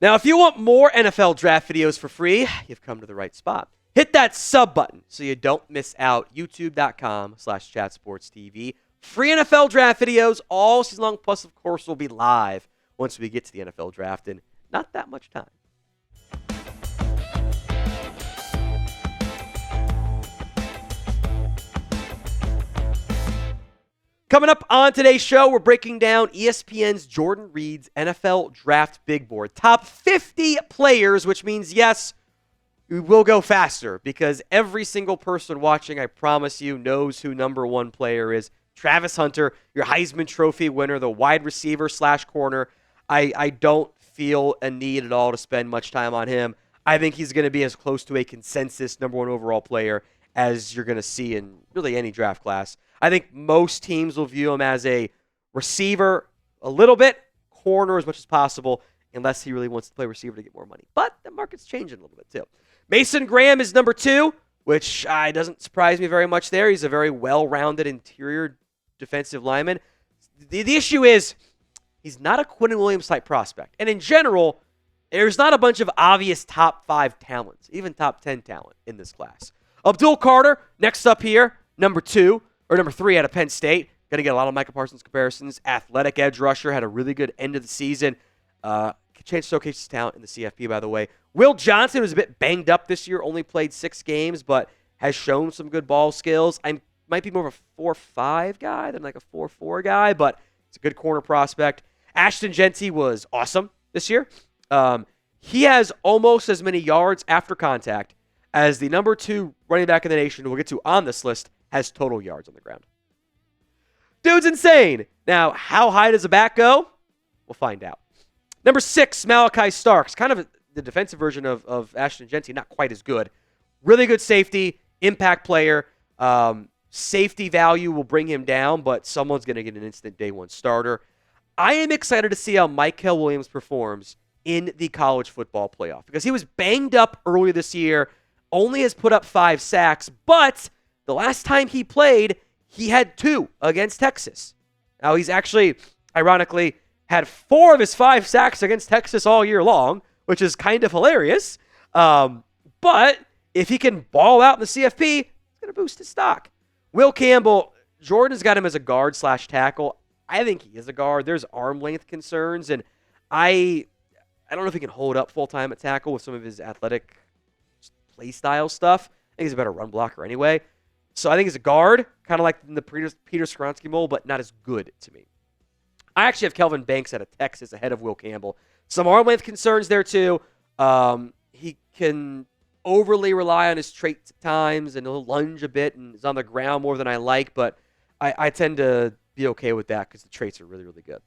Now, if you want more NFL draft videos for free, you've come to the right spot. Hit that sub button so you don't miss out. YouTube.com/chatsportstv. Free NFL draft videos all season long. Plus, of course, will be live once we get to the NFL draft in not that much time. Coming up on today's show, we're breaking down ESPN's Jordan Reid's NFL Draft Big Board. Top 50 players, which means, yes, we will go faster because every single person watching, I promise you, knows who number one player is. Travis Hunter, your Heisman Trophy winner, the wide receiver / corner. I don't feel a need at all to spend much time on him. I think he's going to be as close to a consensus number one overall player as you're going to see in really any draft class. I think most teams will view him as a receiver a little bit, corner as much as possible, unless he really wants to play receiver to get more money. But the market's changing a little bit too. Mason Graham is number 2, which doesn't surprise me very much there. He's a very well-rounded interior defensive lineman. The issue is he's not a Quentin Williams-type prospect. And in general, there's not a bunch of obvious top 5 talents, even top 10 talent in this class. Abdul Carter, next up here, number 3 out of Penn State. Going to get a lot of Micah Parsons comparisons. Athletic edge rusher, had a really good end of the season. Chance to showcase his talent in the CFP, by the way. Will Johnson was a bit banged up this year, only played 6 games, but has shown some good ball skills. I might be more of a 4-5 guy than like a 4-4 guy, but it's a good corner prospect. Ashton Jeanty was awesome this year. He has almost as many yards after contact as the number 2 running back in the nation, who we'll get to on this list, has total yards on the ground. Dude's insane. Now, how high does the back go? We'll find out. Number 6, Malaki Starks. Kind of the defensive version of Ashton Jeanty, not quite as good. Really good safety, impact player. Safety value will bring him down, but someone's going to get an instant day 1 starter. I am excited to see how Mykel Williams performs in the college football playoff because he was banged up earlier this year, only has put up 5 sacks, but the last time he played, he had 2 against Texas. Now, he's actually, ironically, had 4 of his 5 sacks against Texas all year long, which is kind of hilarious. But if he can ball out in the CFP, it's going to boost his stock. Will Campbell, Jordan's got him as a guard / tackle. I think he is a guard. There's arm length concerns, and I don't know if he can hold up full-time at tackle with some of his athletic play style stuff. I think he's a better run blocker anyway. So I think he's a guard, kind of like in the Peter Skoronski mold, but not as good to me. I actually have Kelvin Banks out of Texas ahead of Will Campbell. Some arm length concerns there too. He can overly rely on his traits at times, and he'll lunge a bit and is on the ground more than I like, but I tend to be okay with that because the traits are really, really good.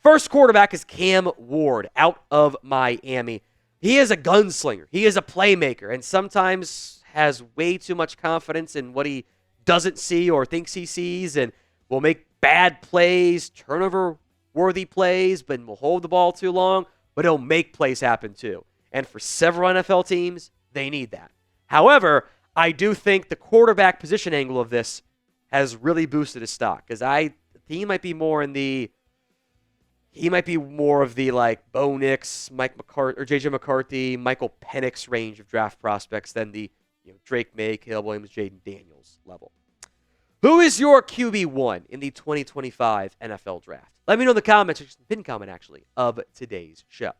First quarterback is Cam Ward out of Miami. He is a gunslinger. He is a playmaker, and sometimes has way too much confidence in what he doesn't see or thinks he sees, and will make bad plays, turnover-worthy plays, but will hold the ball too long, but he'll make plays happen too. And for several NFL teams, they need that. However, I do think the quarterback position angle of this has really boosted his stock, because he might be more of the like Bo Nix, Mike McCarthy, or JJ McCarthy, Michael Penix range of draft prospects than the Drake May, Caleb Williams, Jaden Daniels level. Who is your QB1 in the 2025 NFL Draft? Let me know in the comments, or pinned comment actually, of today's show.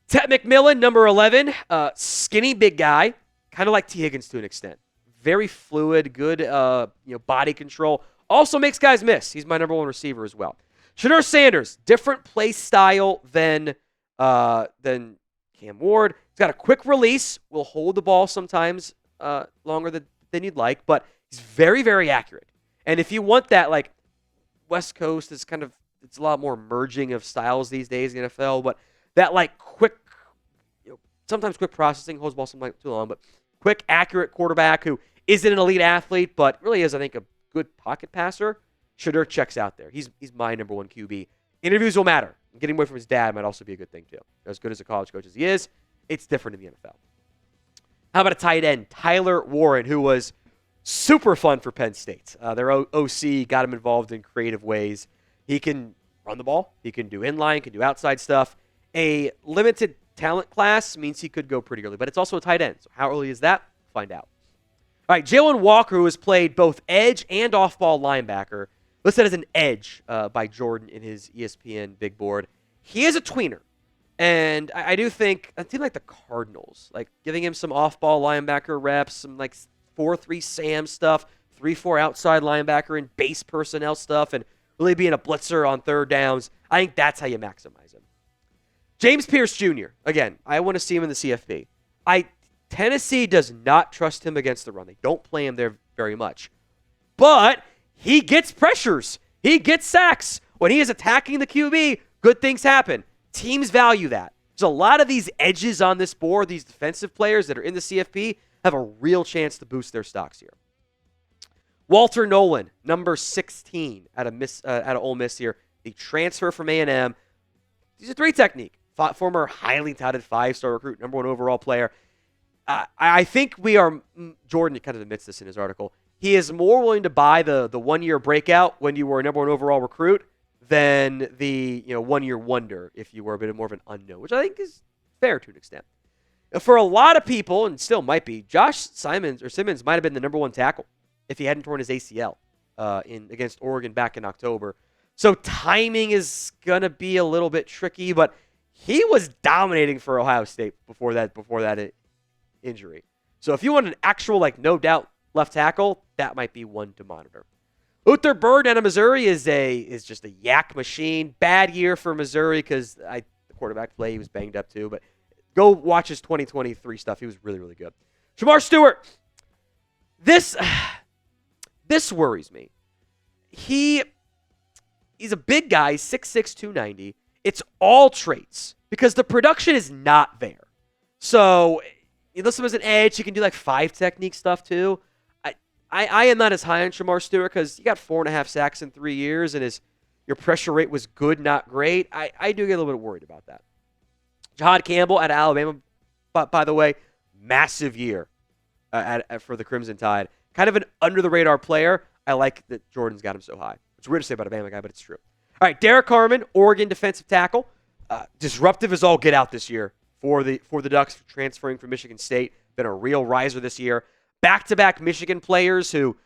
Tet McMillan, number 11, skinny big guy, kind of like T. Higgins to an extent. Very fluid, good body control. Also makes guys miss. He's my number 1 receiver as well. Shedeur Sanders, different play style than Cam Ward. He's got a quick release, will hold the ball sometimes longer than you'd like, but he's very, very accurate. And if you want that, like, West Coast is it's a lot more merging of styles these days in the NFL, but that, like, quick, sometimes quick processing, holds the ball sometimes too long, but quick, accurate quarterback who isn't an elite athlete, but really is, I think, a good pocket passer. Shedeur checks out there. He's my number 1 QB. Interviews will matter. Getting away from his dad might also be a good thing, too. As good as a college coach as he is, it's different in the NFL. How about a tight end, Tyler Warren, who was super fun for Penn State. Their OC got him involved in creative ways. He can run the ball. He can do inline, can do outside stuff. A limited talent class means he could go pretty early, but it's also a tight end. So how early is that? Find out. All right, Jalen Walker, who has played both edge and off-ball linebacker, listed as an edge by Jordan in his ESPN Big Board. He is a tweener. And I do think a team like the Cardinals, like giving him some off-ball linebacker reps, some like 4-3 Sam stuff, 3-4 outside linebacker and base personnel stuff, and really being a blitzer on third downs. I think that's how you maximize him. James Pierce Jr., again, I want to see him in the CFB. Tennessee does not trust him against the run. They don't play him there very much. But he gets pressures. He gets sacks. When he is attacking the QB, good things happen. Teams value that. There's a lot of these edges on this board, these defensive players that are in the CFP, have a real chance to boost their stocks here. Walter Nolan, number 16 out of Ole Miss here. The transfer from A&M. He's a 3 technique. Former highly touted 5-star recruit, number 1 overall player. I think Jordan kind of admits this in his article, he is more willing to buy the 1-year breakout when you were a number 1 overall recruit than the 1-year wonder if you were a bit more of an unknown, which I think is fair to an extent. For a lot of people, and still might be, Josh Simmons might have been the number 1 tackle if he hadn't torn his ACL against Oregon back in October. So timing is going to be a little bit tricky, but he was dominating for Ohio State before that injury. So if you want an actual, no doubt left tackle, that might be one to monitor. Uther Bird out of Missouri is just a yak machine. Bad year for Missouri because the quarterback play, he was banged up too. But go watch his 2023 stuff. He was really, really good. Shamar Stewart. This worries me. He's a big guy, 6'6", 290. It's all traits because the production is not there. So you list him as an edge. He can do 5 technique stuff too. I am not as high on Shamar Stewart because he got 4.5 sacks in 3 years and your pressure rate was good, not great. I do get a little bit worried about that. Jahad Campbell out of Alabama, by the way, massive year for the Crimson Tide. Kind of an under-the-radar player. I like that Jordan's got him so high. It's weird to say about a Bama guy, but it's true. All right, Derek Harmon, Oregon defensive tackle. Disruptive as all get out this year for the Ducks, transferring from Michigan State. Been a real riser this year. Back-to-back Michigan players who,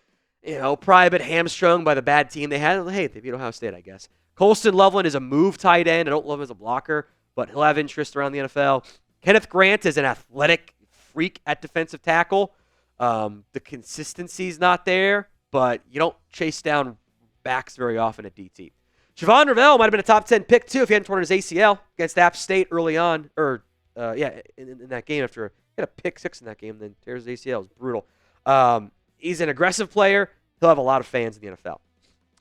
probably a bit hamstrung by the bad team they had. Hey, they beat Ohio State, I guess. Colston Loveland is a move tight end. I don't love him as a blocker, but he'll have interest around the NFL. Kenneth Grant is an athletic freak at defensive tackle. The consistency's not there, but you don't chase down backs very often at DT. Javon Ravel might have been a top 10 pick, too, if he hadn't torn his ACL against App State early on. In that game after he had a pick 6 in that game, then tears his ACL. It was brutal. He's an aggressive player. He'll have a lot of fans in the NFL.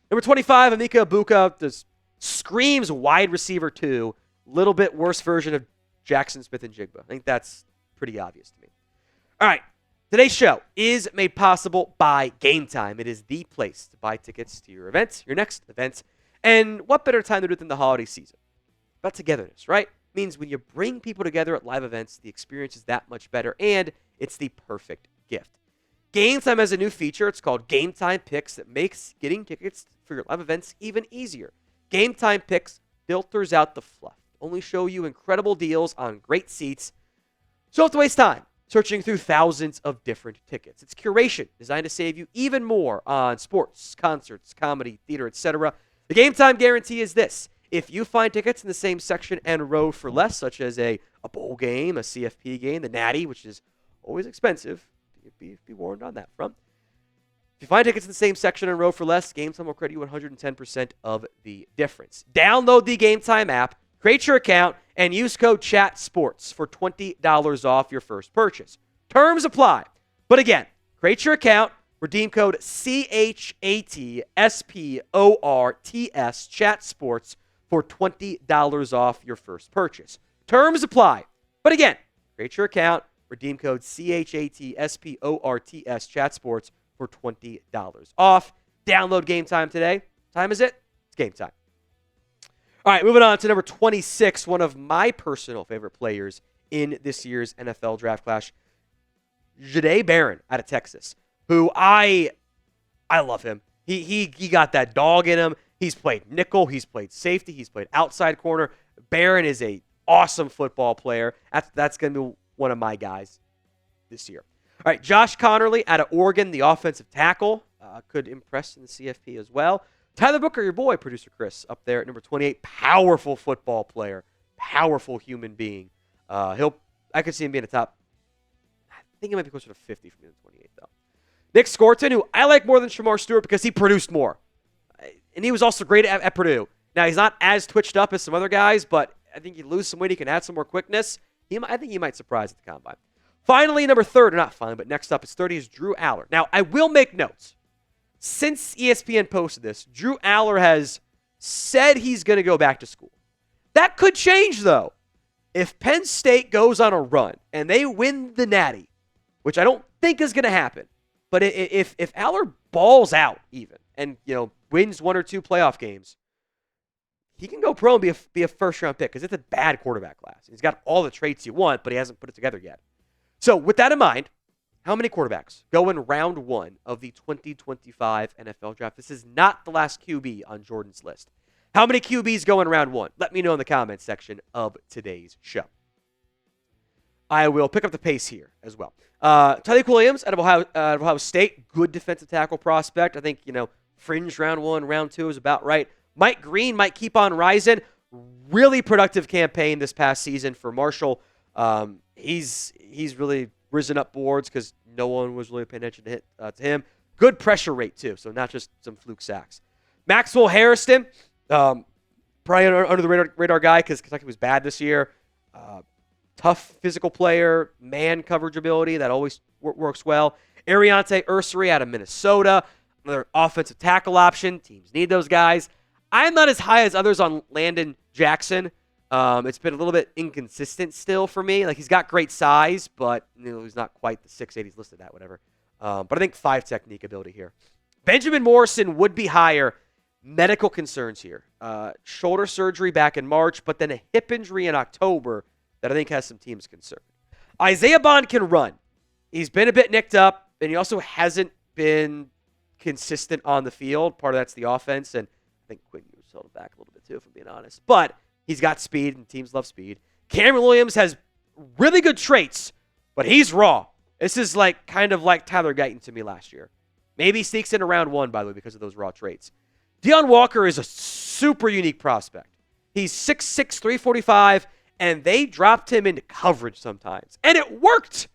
Number 25, Emeka Egbuka. This screams wide receiver 2. Little bit worse version of Jackson Smith and Jigba. I think that's pretty obvious to me. All right. Today's show is made possible by Game Time. It is the place to buy tickets to your events, your next events. And what better time to do it than the holiday season? About togetherness, right? Means when you bring people together at live events, the experience is that much better, and it's the perfect gift. Game Time has a new feature. It's called Game Time Picks that makes getting tickets for your live events even easier. Game Time Picks filters out the fluff. Only show you incredible deals on great seats, so you don't have to waste time searching through thousands of different tickets. It's curation designed to save you even more on sports, concerts, comedy, theater, etc. The Game Time guarantee is this. If you find tickets in the same section and row for less, such as a bowl game, a CFP game, the Natty, which is always expensive, be warned on that front. If you find tickets in the same section and row for less, Game Time will credit you 110% of the difference. Download the Game Time app, create your account, and use code CHATSPORTS for $20 off your first purchase. Terms apply. But again, create your account, redeem code CHATSPORTS, CHATSPORTS, for $20 off your first purchase. Terms apply. But again, create your account, redeem code CHATSPORTS, CHATSPORTS, for $20 off. Download Game Time today. What time is it? It's game time. All right, moving on to number 26, one of my personal favorite players in this year's NFL draft class, Jahdae Barron out of Texas, who I love him. He got that dog in him. He's played nickel. He's played safety. He's played outside corner. Barron is a awesome football player. That's going to be one of my guys this year. All right, Josh Connerly out of Oregon, the offensive tackle, could impress in the CFP as well. Tyler Booker, your boy, producer Chris, up there at number 28. Powerful football player, powerful human being. I could see him being a top. I think he might be closer to 50 for me than 28, though. Nick Scorton, who I like more than Shamar Stewart because he produced more. And he was also great at Purdue. Now, he's not as twitched up as some other guys, but I think you lose some weight, he can add some more quickness. I think he might surprise at the combine. Finally, number 30, not finally, but next up is 30 is Drew Aller. Now, I will make notes. Since ESPN posted this, Drew Aller has said he's going to go back to school. That could change, though. If Penn State goes on a run and they win the Natty, which I don't think is going to happen, but if Aller balls out even and wins one or two playoff games, he can go pro and be a first-round pick because it's a bad quarterback class. He's got all the traits you want, but he hasn't put it together yet. So with that in mind, how many quarterbacks go in round 1 of the 2025 NFL Draft? This is not the last QB on Jordan's list. How many QBs go in round 1? Let me know in the comments section of today's show. I will pick up the pace here as well. Tyleik Williams out of Ohio State, good defensive tackle prospect. I think, fringe round 1, round 2 is about right. Mike Green might keep on rising. Really productive campaign this past season for Marshall. He's really risen up boards because no one was really paying attention to him. Good pressure rate, too, so not just some fluke sacks. Maxwell Harrison, probably under the radar guy because Kentucky was bad this year. Tough physical player, man coverage ability, that always works well. Ariante Ursery out of Minnesota, another offensive tackle option. Teams need those guys. I'm not as high as others on Landon Jackson. It's been a little bit inconsistent still for me. Like, he's got great size, but he's not quite the 6'8" he's listed at, whatever. But I think 5 technique ability here. Benjamin Morrison would be higher. Medical concerns here. Shoulder surgery back in March, but then a hip injury in October that I think has some teams concerned. Isaiah Bond can run. He's been a bit nicked up, and he also hasn't been consistent on the field. Part of that's the offense, and I think Quinn Ewers held him back a little bit too, if I'm being honest. But he's got speed, and teams love speed. Cameron Williams has really good traits, but he's raw. This is kind of like Tyler Guyton to me last year. Maybe he sneaks in round 1, by the way, because of those raw traits. Deion Walker is a super unique prospect. He's 6'6", 345, and they dropped him into coverage sometimes. And it worked!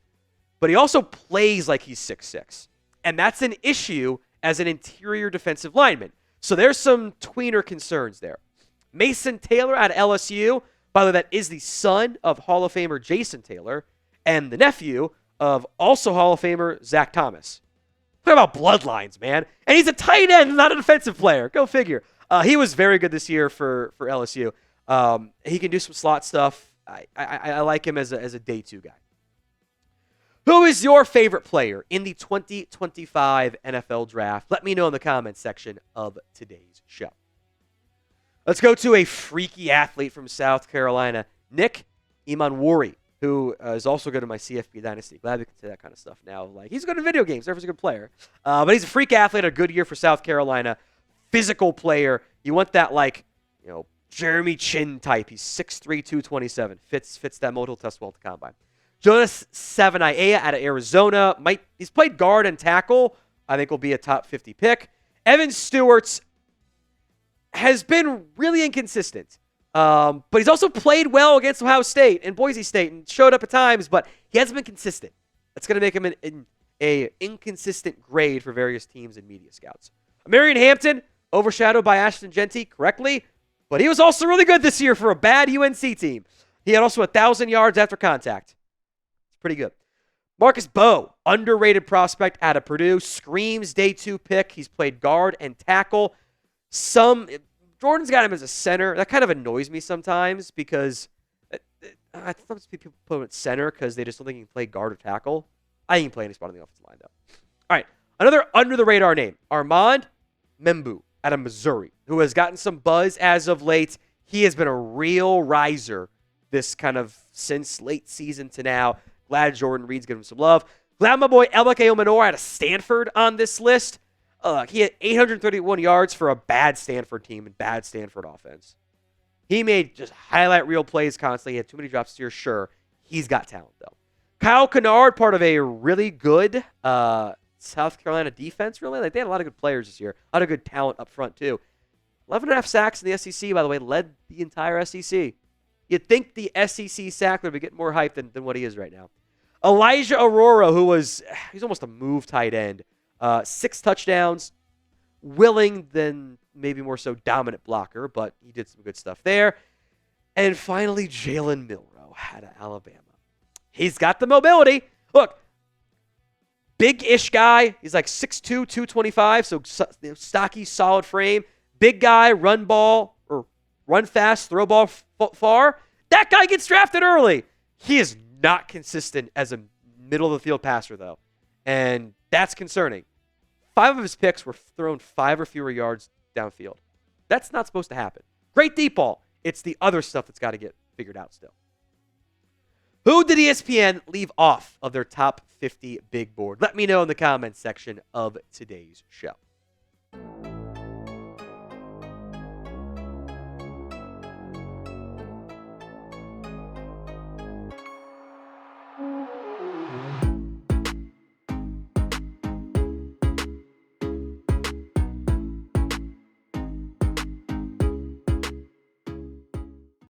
But he also plays like he's 6'6". And that's an issue as an interior defensive lineman. So there's some tweener concerns there. Mason Taylor out of LSU. By the way, that is the son of Hall of Famer Jason Taylor and the nephew of also Hall of Famer Zach Thomas. Talk about bloodlines, man. And he's a tight end, not a defensive player. Go figure. He was very good this year for LSU. He can do some slot stuff. I like him as a day 2 guy. Who is your favorite player in the 2025 NFL Draft? Let me know in the comments section of today's show. Let's go to a freaky athlete from South Carolina, Nick Imanwori, who is also good in my CFP Dynasty. Glad we can say that kind of stuff now. He's good in video games. He's a good player. But he's a freak athlete, a good year for South Carolina. Physical player. You want that, Jeremy Chin type. He's 6'3", 227. Fits that mold. He'll test well at the combine. Jonas Savaiinaea out of Arizona. He's played guard and tackle. I think will be a top 50 pick. Evan Stewart's has been really inconsistent. But he's also played well against Ohio State and Boise State and showed up at times, but he hasn't been consistent. That's going to make him an inconsistent grade for various teams and media scouts. Marion Hampton, overshadowed by Ashton Jeanty correctly, but he was also really good this year for a bad UNC team. He had also 1,000 yards after contact. It's pretty good. Marcus Bowe, underrated prospect out of Purdue, screams day 2 pick. He's played guard and tackle. Jordan's got him as a center. That kind of annoys me sometimes because I thought people put him at center because they just don't think he can play guard or tackle. I think he can play any spot on the offensive line, though. All right, another under-the-radar name, Armand Membu out of Missouri, who has gotten some buzz as of late. He has been a real riser this kind of since late season to now. Glad Jordan Reid's giving him some love. Glad my boy Elake Omenor out of Stanford on this list. He had 831 yards for a bad Stanford team and bad Stanford offense. He made just highlight reel plays constantly. He had too many drops here, sure. He's got talent, though. Kyle Kennard, part of a really good South Carolina defense, really. Like, they had a lot of good players this year. A lot of good talent up front, too. 11.5 sacks in the SEC, by the way, led the entire SEC. You'd think the SEC sack would be getting more hype than what he is right now. Elijah Aurora, he's almost a move tight end. 6 touchdowns. Willing than maybe more so dominant blocker, but he did some good stuff there. And finally, Jalen Milroe out of Alabama. He's got the mobility. Look, big-ish guy. He's like 6'2", 225, so stocky, solid frame. Big guy, run fast, throw ball far. That guy gets drafted early. He is not consistent as a middle-of-the-field passer, though, and that's concerning. 5 of his picks were thrown 5 or fewer yards downfield. That's not supposed to happen. Great deep ball. It's the other stuff that's got to get figured out still. Who did ESPN leave off of their top 50 big board? Let me know in the comments section of today's show.